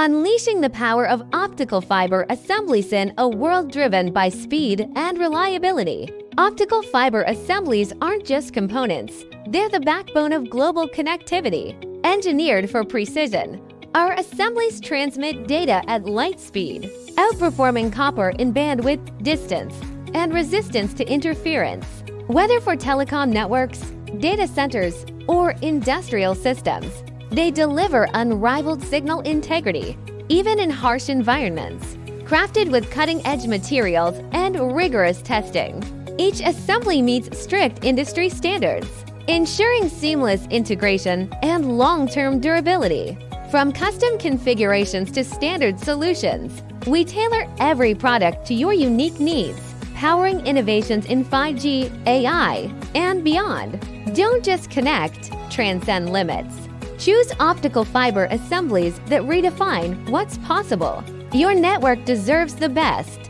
Unleashing the power of optical fiber assemblies in a world driven by speed and reliability. Optical fiber assemblies aren't just components, they're the backbone of global connectivity. Engineered for precision, our assemblies transmit data at light speed, outperforming copper in bandwidth, distance, and resistance to interference. Whether for telecom networks, data centers, or industrial systems, they deliver unrivaled signal integrity, even in harsh environments. Crafted with cutting-edge materials and rigorous testing, each assembly meets strict industry standards, ensuring seamless integration and long-term durability. From custom configurations to standard solutions, we tailor every product to your unique needs, powering innovations in 5G, AI, and beyond. Don't just connect, transcend limits. Choose optical fiber assemblies that redefine what's possible. Your network deserves the best.